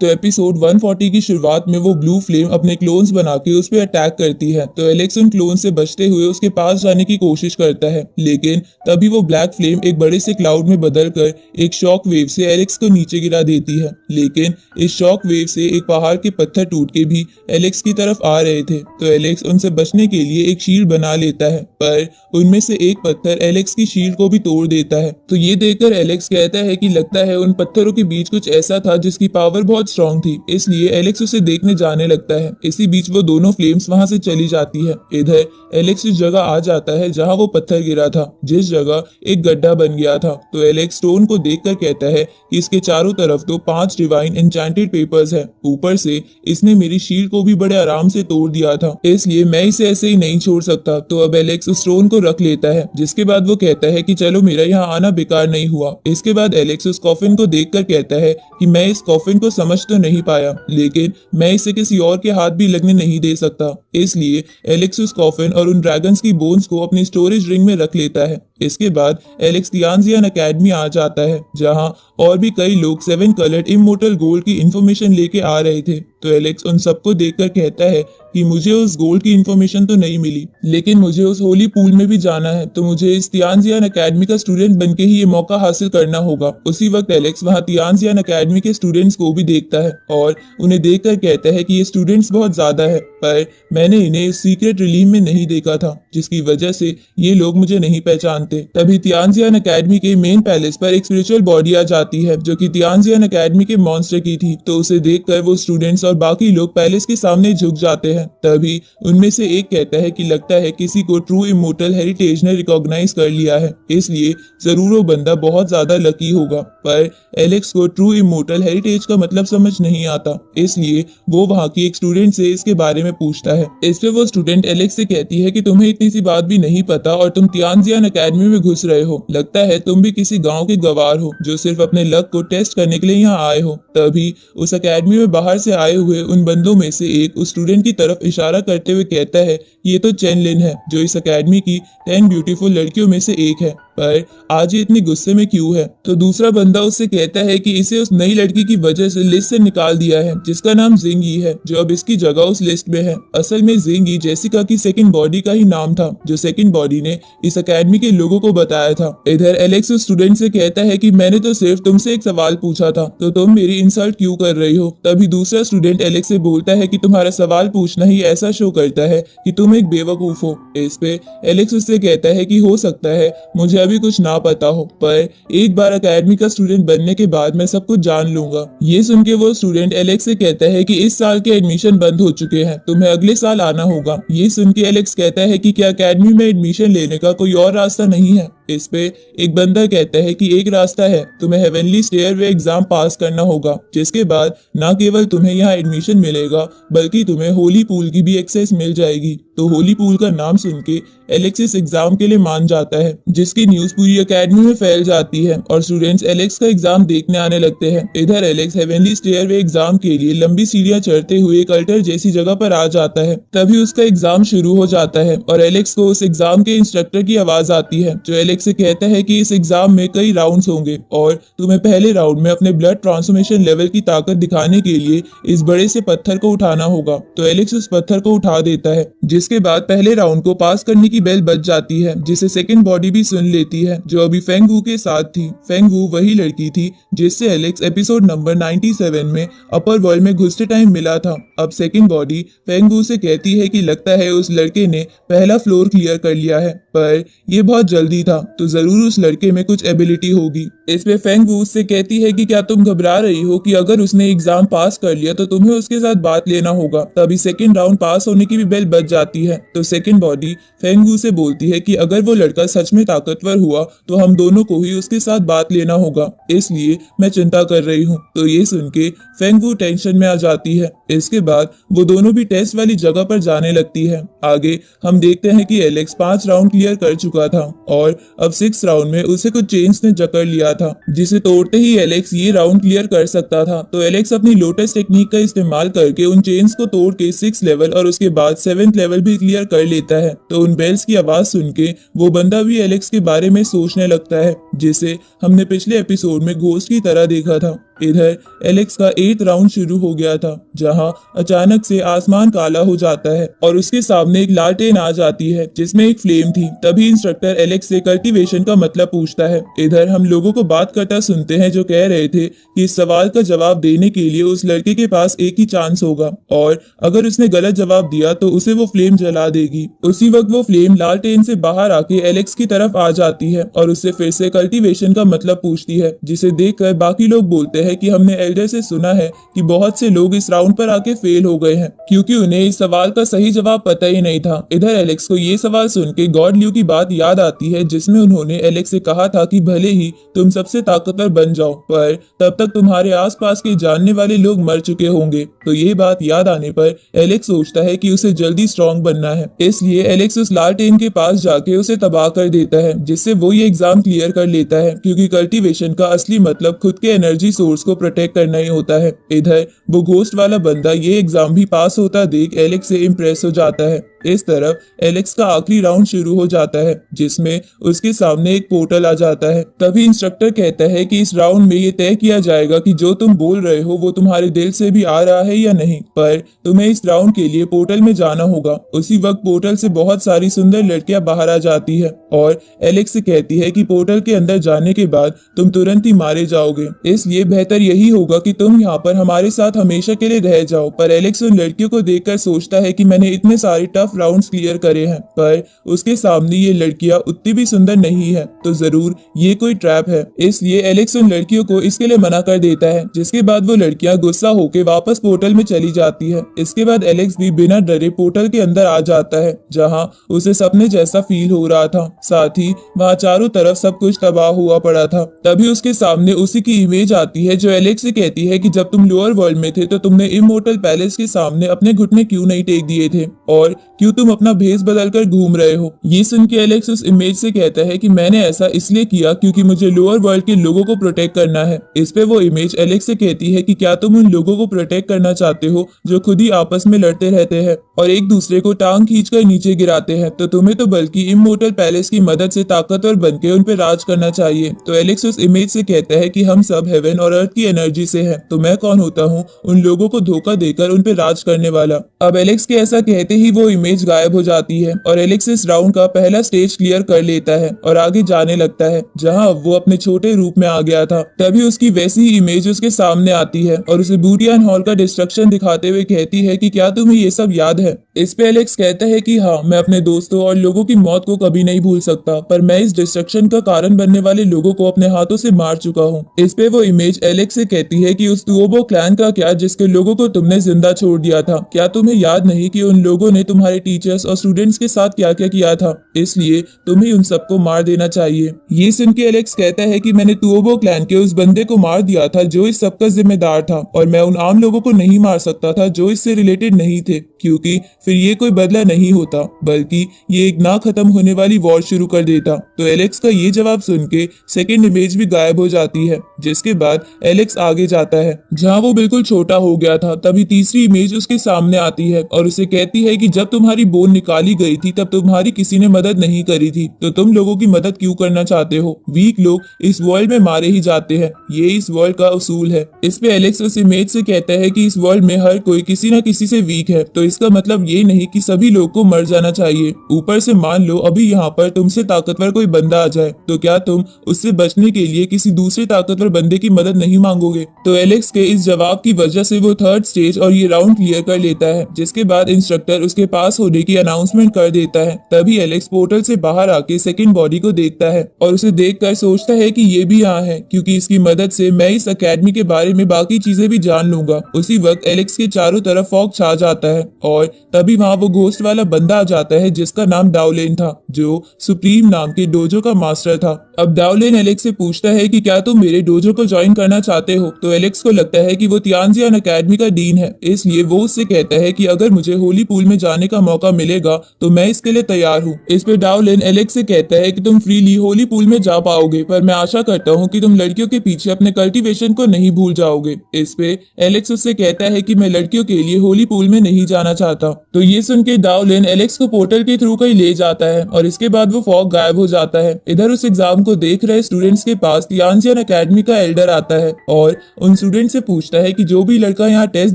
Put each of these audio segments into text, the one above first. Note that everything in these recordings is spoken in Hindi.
तो एपिसोड 140 की शुरुआत में वो ब्लू फ्लेम अपने क्लोन्स बना के उस पर अटैक करती है। तो एलेक्स उन क्लोन से बचते हुए उसके पास जाने की कोशिश करता है, लेकिन तभी वो ब्लैक फ्लेम एक बड़े से क्लाउड में बदलकर एक शॉक वेव से एलेक्स को नीचे गिरा देती है। लेकिन इस शॉक वेव से एक पहाड़ के पत्थर टूट के भी एलेक्स की तरफ आ रहे थे। तो एलेक्स उनसे बचने के लिए एक शील्ड बना लेता है, पर उनमें से एक पत्थर एलेक्स की शील्ड को भी तोड़ देता है। तो ये देखकर एलेक्स कहता है कि लगता है उन पत्थरों के बीच कुछ ऐसा था जिसकी पावर बहुत स्ट्रांग थी, इसलिए एलेक्स उसे देखने जाने लगता है। इसी बीच वो दोनों फ्लेम्स वहां से चली जाती है। इधर एलेक्स उस जगह आ जाता है जहां वो पत्थर गिरा था, जिस जगह एक गड्ढा बन गया था। तो एलेक्स स्टोन को देखकर कहता है कि इसके चारों तरफ तो 5 डिवाइन एन्चेंटेड पेपर्स है, ऊपर से इसने मेरी शील्ड को भी बड़े आराम से तोड़ दिया था, इसलिए मैं इसे ऐसे ही नहीं छोड़ सकता। तो अब एलेक्स उस स्टोन को रख लेता है, जिसके बाद वो कहता है कि चलो मेरा यहाँ आना बेकार नहीं हुआ। इसके बाद एलेक्स उस कॉफिन को देखकर कहता है कि मैं इस कॉफिन को समझ तो नहीं पाया, लेकिन मैं इसे किसी और के हाथ भी लगने नहीं दे सकता। इसलिए एलेक्स उस कॉफिन और उन ड्रैगन्स की बोन्स को अपनी स्टोरेज रिंग में रख लेता है। इसके बाद एलेक्स तियानजियान एकेडमी आ जाता है, जहां और भी कई लोग 7 कलर्ड इमोर्टल गोल्ड की इंफॉर्मेशन लेके आ रहे थे। तो एलेक्स उन सबको देखकर कहता है कि मुझे उस गोल्ड की इंफॉर्मेशन तो नहीं मिली, लेकिन मुझे उस होली पूल में भी जाना है, तो मुझे इस तियानजियान एकेडमी का स्टूडेंट बनके ही ये मौका हासिल करना होगा। उसी वक्त एलेक्स वहां तियानजियान एकेडमी के स्टूडेंट्स को भी देखता है और उन्हें देखकर कहता है कि ये स्टूडेंट्स बहुत ज्यादा है, पर मैंने इन्हें इस सीक्रेट रिलीम में नहीं देखा था, जिसकी वजह से ये लोग मुझे नहीं पहचानते। तभी तियानजियान एकेडमी के मेन पैलेस पर एक स्पिरिचुअल बॉडी आ जाती है, जो कि तियानजियान एकेडमी के मॉन्स्टर की थी। तो उसे देखकर वो स्टूडेंट्स और बाकी लोग पैलेस के सामने झुक जाते हैं। तभी उनमें से एक कहता है कि लगता है किसी को ट्रू इमोर्टल हेरिटेज ने रिकॉग्नाइज कर लिया है, इसलिए जरूर वो बंदा बहुत ज्यादा लकी होगा। पर एलेक्स को ट्रू इमोर्टल हेरिटेज का मतलब समझ नहीं आता, इसलिए वो वहां की एक स्टूडेंट से इसके बारे में पूछता है। इस पे वो स्टूडेंट एलेक्स से कहती है कि तुम्हें इतनी सी बात भी नहीं पता और तुम तियानजियान एकेडमी में घुस रहे हो, लगता है तुम भी किसी गांव के गवार हो जो सिर्फ अपने लक को टेस्ट करने के लिए यहाँ आए हो। तभी उस एकेडमी में बाहर से आए हुए उन बंदों में से एक उस स्टूडेंट की तरफ इशारा करते हुए कहता है ये तो चेन लिन है, जो इस एकेडमी की 10 ब्यूटीफुल लड़कियों में से एक है, पर आज ये इतनी गुस्से में क्यों है। तो दूसरा बंदा उससे कहता है कि इसे उस नई लड़की की वजह से लिस्ट से निकाल दिया है, जिसका नाम जिंगी है, जो अब इसकी जगह उस लिस्ट में है। असल में जिंगी जेसिका की सेकंड बॉडी का ही नाम था, जो सेकंड बॉडी ने इस एकेडमी के लोगों को बताया था। इधर एलेक्स उस स्टूडेंट से कहता है कि मैंने तो सिर्फ तुमसे एक सवाल पूछा था, तो तुम मेरी इंसल्ट क्यों कर रही हो। तभी दूसरा स्टूडेंट एलेक्स से बोलता है कि तुम्हारा सवाल पूछना ही ऐसा शो करता है कि तुम एक बेवकूफ हो। इस पे एलेक्स उससे कहता है कि हो सकता है मुझे अभी कुछ ना पता हो, पर एक बार एकेडमी का स्टूडेंट बनने के बाद मैं सब कुछ जान लूंगा। ये सुन के वो स्टूडेंट एलेक्स से कहता है कि इस साल के एडमिशन बंद हो चुके हैं, तुम्हें अगले साल आना होगा। ये सुन के एलेक्स कहता है कि क्या एकेडमी में एडमिशन लेने का कोई और रास्ता नहीं है। इस पे एक बंदा कहता है कि एक रास्ता है, तुम्हें हेवनली स्टेयरवे एग्जाम पास करना होगा, जिसके बाद न केवल तुम्हें यहाँ एडमिशन मिलेगा बल्कि तुम्हें होली पूल की भी एक्सेस मिल जाएगी। तो होली पूल का नाम सुन के एलेक्स इस एग्जाम के लिए मान जाता है, जिसकी न्यूज पूरी एकेडमी में फैल जाती है और स्टूडेंट्स एलेक्स का एग्जाम देखने आने लगते हैं। इधर एलेक्स हेवनली स्टेयरवे एग्जाम के लिए लंबी सीढ़ियां चढ़ते हुए एक अल्टर जैसी जगह पर आ जाता है। तभी उसका एग्जाम शुरू हो जाता है और एलेक्स को उस एग्जाम के इंस्ट्रक्टर की आवाज आती है, जो एलेक्स से कहता है कि इस एग्जाम में कई राउंड्स होंगे और तुम्हें पहले राउंड में अपने ब्लड ट्रांसफॉर्मेशन लेवल की ताकत दिखाने के लिए इस बड़े से पत्थर को उठाना होगा। तो एलेक्स उस पत्थर को उठा देता है, जिसके बाद पहले राउंड को पास करने की बेल बज जाती है, जिसे सेकंड बॉडी भी सुन लेती है, जो अभी फेंग वू के साथ थी। फेंग वू वही लड़की थी जिससे एलेक्स एपिसोड नंबर 97 में अपर वर्ल्ड में घुसते टाइम मिला था। अब सेकंड बॉडी फेंग वू से कहती है कि लगता है उस लड़के ने पहला फ्लोर क्लियर कर लिया है, पर यह बहुत जल्दी था, तो जरूर उस लड़के में कुछ एबिलिटी होगी। इस पे फेंग वू उससे कहती है कि क्या तुम घबरा रही हो कि अगर उसने एग्जाम पास कर लिया तो तुम्हें उसके साथ बात लेना होगा। तभी सेकंड राउंड पास होने की भी बेल बज जाती है। तो सेकंड बॉडी फेंग वू से बोलती है कि अगर वो लड़का सच में ताकतवर हुआ तो हम दोनों को ही उसके साथ बात लेना होगा, इसलिए मैं चिंता कर रही हूँ। तो ये सुन के फेंग वू टेंशन में आ जाती है। इसके बाद वो दोनों भी टेस्ट वाली जगह पर जाने लगती है। आगे हम देखते हैं कि एलेक्स 5 राउंड क्लियर कर चुका था और अब 6 राउंड में उसे कुछ चेन्स ने जकड़ लिया था, जिसे तोड़ते ही एलेक्स ये राउंड क्लियर कर सकता था। तो एलेक्स अपनी लोटस टेक्निक का इस्तेमाल करके उन चेन्स को तोड़ के 6 लेवल और उसके बाद 7th लेवल भी क्लियर कर लेता है। तो उन बेल्स की आवाज सुन के वो बंदा भी एलेक्स के बारे में सोचने लगता है, जिसे हमने पिछले एपिसोड में घोस्ट की तरह देखा था। इधर एलेक्स का 8th राउंड शुरू हो गया था, जहां अचानक से आसमान काला हो जाता है और उसके सामने एक लालटेन आ जाती है जिसमें एक फ्लेम थी। तभी इंस्ट्रक्टर एलेक्स से कल्टीवेशन का मतलब पूछता है। इधर हम लोगों को बात करता सुनते हैं जो कह रहे थे कि इस सवाल का जवाब देने के लिए उस लड़के के पास एक ही चांस होगा और अगर उसने गलत जवाब दिया तो उसे वो फ्लेम जला देगी। उसी वक्त वो फ्लेम लालटेन से बाहर आके एलेक्स की तरफ आ जाती है और उससे फिर से कल्टीवेशन का मतलब पूछती है, जिसे देखकर बाकी लोग बोलते हैं कि हमने एल्डर से सुना है कि बहुत से लोग इस राउंड पर आके फेल हो गए हैं क्योंकि उन्हें इस सवाल का सही जवाब पता ही नहीं था। इधर एलेक्स को ये सवाल सुन के गॉड ल्यू की बात याद आती है जिसमें उन्होंने एलेक्स से कहा था कि भले ही तुम सबसे ताकतवर बन जाओ पर तब तक तुम्हारे आसपास के जानने वाले लोग मर चुके होंगे। तो ये बात याद आने पर एलेक्स सोचता है कि उसे जल्दी स्ट्रांग बनना है, इसलिए एलेक्स उस लालटेन के पास जाके उसे तबाह कर देता है जिससे वो ये एग्जाम क्लियर कर लेता है क्योंकि कल्टीवेशन का असली मतलब खुद के एनर्जी सोर्स को प्रोटेक्ट करना ही होता है। इधर वो घोस्ट वाला बंदा ये एग्जाम भी पास होता देख एलेक्स से इम्प्रेस हो जाता है। इस तरफ एलेक्स का आखिरी राउंड शुरू हो जाता है जिसमें उसके सामने एक पोर्टल आ जाता है। तभी इंस्ट्रक्टर कहता है कि इस राउंड में ये तय किया जाएगा कि जो तुम बोल रहे हो वो तुम्हारे दिल से भी आ रहा है या नहीं, पर तुम्हें इस राउंड के लिए पोर्टल में जाना होगा। उसी वक्त पोर्टल से बहुत सारी सुंदर लड़कियां बाहर आ जाती है और एलेक्स से कहती है कि पोर्टल के अंदर जाने के बाद तुम तुरंत ही मारे जाओगे, इसलिए बेहतर यही होगा कि तुम यहाँ पर हमारे साथ हमेशा के लिए रह जाओ। पर एलेक्स उन लड़कियों को देखकर सोचता है कि मैंने इतने सारे टफ राउंड्स क्लियर करे हैं पर उसके सामने ये लड़कियां उतनी भी सुंदर नहीं है, तो जरूर ये कोई ट्रैप है। इसलिए एलेक्स उन लड़कियों को इसके लिए मना कर देता है, जिसके बाद वो लड़कियां गुस्सा होकर वापस पोर्टल में चली जाती है। इसके बाद एलेक्स भी बिना डरे पोर्टल के अंदर आ जाता है जहां उसे सपने जैसा फील हो रहा था, साथ ही वहां चारों तरफ सब कुछ तबाह हुआ पड़ा था। तभी उसके सामने उसी की इमेज आती है जो एलेक्स से कहती है कि जब तुम लोअर वर्ल्ड में थे तो तुमने इमोर्टल पैलेस के सामने अपने घुटने क्यों नहीं टेक दिए थे और क्यों तुम अपना भेस बदलकर घूम रहे हो। ये सुन के एलेक्स उस इमेज से कहता है कि मैंने ऐसा इसलिए किया क्योंकि मुझे लोअर वर्ल्ड के लोगों को प्रोटेक्ट करना है। इस पे वो इमेज एलेक्स से कहती है कि क्या तुम उन लोगों को प्रोटेक्ट करना चाहते हो जो खुद ही आपस में लड़ते रहते हैं और एक दूसरे को टांग खींचकर नीचे गिराते हैं, तो तुम्हें तो बल्कि इमोर्टल पैलेस की मदद से ताकतवर बनके उन पे राज करना चाहिए। तो एलेक्स उस इमेज से कहता है कि हम सब हेवन और अर्थ की एनर्जी से हैं, तो मैं कौन होता हूँ उन लोगों को धोखा देकर उन पे राज करने वाला। अब एलेक्स के ऐसा कहते ही वो इमेज गायब हो जाती है और एलेक्स इस राउंड का पहला स्टेज क्लियर कर लेता है और आगे जाने लगता है जहां अब वो अपने छोटे रूप में आ गया था। तभी उसकी वैसी ही इमेज उसके सामने आती है और उसे बूटियान हॉल का डिस्ट्रक्शन दिखाते हुए कहती है कि क्या तुम्हें ये सब याद है। इस पे एलेक्स कहता है कि हाँ, मैं अपने दोस्तों और लोगों की मौत को कभी नहीं भूल सकता, पर मैं इस डिस्ट्रक्शन का कारण बनने वाले लोगों को अपने हाथों से मार चुका हूँ। इस पे वो इमेज एलेक्स से कहती है कि उस तुओबो क्लैन का क्या जिसके लोगों को तुमने जिंदा छोड़ दिया था, क्या तुम्हें याद नहीं कि उन लोगों ने तुम्हारे टीचर्स और स्टूडेंट्स के साथ क्या क्या किया था, इसलिए तुम्हें उन सबको मार देना चाहिए। ये सुन के एलेक्स कहता है कि मैंने तुओबो क्लैन के उस बंदे को मार दिया था जो इस सबका जिम्मेदार था और मैं उन आम लोगों को नहीं मार सकता था जो इससे रिलेटेड नहीं थे, क्योंकि फिर ये कोई बदला नहीं होता बल्कि ये एक ना खत्म होने वाली वॉर शुरू कर देता। तो एलेक्स का ये जवाब सुन के सेकेंड इमेज भी गायब हो जाती है, जिसके बाद एलेक्स आगे जाता है जहां वो बिल्कुल छोटा हो गया था। तभी तीसरी इमेज उसके सामने आती है और उसे कहती है कि जब तुम्हारी बोन निकाली गई थी तब तुम्हारी किसी ने मदद नहीं करी थी, तो तुम लोगों की मदद क्यों करना चाहते हो। वीक लोग इस वर्ल्ड में मारे ही जाते हैं, ये इस वर्ल्ड का उसूल है। इस पे एलेक्स उस इमेज से कहता है कि इस वर्ल्ड में हर कोई किसी न किसी से वीक है, तो इसका मतलब ये नहीं कि सभी लोग को मर जाना चाहिए। ऊपर से मान लो अभी यहाँ पर तुमसे ताकतवर कोई बंदा आ जाए, तो क्या तुम उससे बचने के लिए किसी दूसरे ताकतवर बंदे की मदद नहीं मांगोगे। तो एलेक्स के इस जवाब की वजह से वो थर्ड स्टेज और ये राउंड क्लियर कर लेता है, जिसके बाद इंस्ट्रक्टर उसके पास होने की अनाउंसमेंट कर देता है। तभी एलेक्स पोर्टल से बाहर आके सेकंड बॉडी को देखता है और उसे देखकर सोचता है कि ये भी यहाँ है, क्योंकि इसकी मदद से मैं इस अकेडमी के बारे में बाकी चीजें भी जान लूंगा। उसी वक्त एलेक्स के चारों तरफ फॉग छा जाता है और तभी वहाँ वो घोस्ट वाला बंदा आ जाता है जिसका नाम डाउलेन था, जो सुप्रीम नाम के डोजो का मास्टर था। अब डाउलेन एलेक्स से पूछता है कि क्या तुम मेरे डोजो को ज्वाइन करना चाहते हो। तो एलेक्स को लगता है कि वो तियानजियान अकेडमी का डीन है, इसलिए वो उससे कहता है कि अगर मुझे होली पूल में जाने का मौका मिलेगा तो मैं इसके लिए तैयार हूँ। इस पे डाउलेन एलेक्स से कहता है कि तुम फ्रीली होली पूल में जा पाओगे, पर मैं आशा करता हूँ कि तुम लड़कियों के पीछे अपने कल्टीवेशन को नहीं भूल जाओगे। इस पे एलेक्स उससे कहता है कि मैं लड़कियों के लिए होली पूल में नहीं जाना चाहता। तो ये सुन के डाउलेन एलेक्स को पोर्टल के थ्रू कहीं ले जाता है और इसके बाद वो फॉग गायब हो जाता है। इधर उस एग्जाम को देख रहे स्टूडेंट्स के पास तियानजियान अकेडमी का एल्डर आता है है और उन स्टूडेंट से पूछता है कि जो भी लड़का यहाँ टेस्ट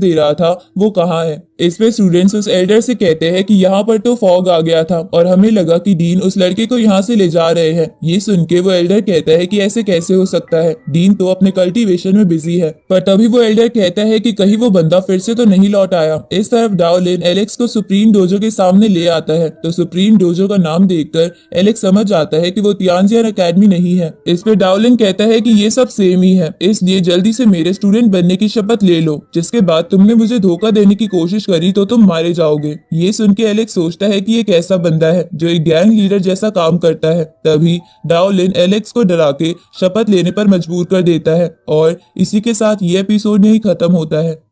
दे रहा था वो कहाँ है। इस पे स्टूडेंट्स उस एल्डर से कहते हैं कि यहाँ पर तो फॉग आ गया था और हमें लगा कि डीन उस लड़के को यहाँ से ले जा रहे हैं। ये सुन के वो एल्डर कहता है कि ऐसे कैसे हो सकता है, डीन तो अपने कल्टीवेशन में बिजी है। पर तभी वो एल्डर कहता है कि कहीं वो बंदा फिर से तो नहीं लौट आया। इस तरफ डाओलिन एलेक्स को सुप्रीम डोजो के सामने ले आता है तो सुप्रीम डोजो का नाम देखकर एलेक्स समझ जाता है कि वो तियानजियन अकेडमी नहीं है। इस पे डाओलिन कहता है कि ये सब सेम ही है, इसलिए जल्दी से मेरे स्टूडेंट बनने की शपथ ले लो, जिसके बाद तुमने मुझे धोखा देने की कोशिश करी तो तुम मारे जाओगे। ये सुन के एलेक्स सोचता है कि ये कैसा बंदा है जो एक गैंग लीडर जैसा काम करता है। तभी डाओलिन एलेक्स को डरा के शपथ लेने पर मजबूर कर देता है और इसी के साथ ये एपिसोड यही खत्म होता है।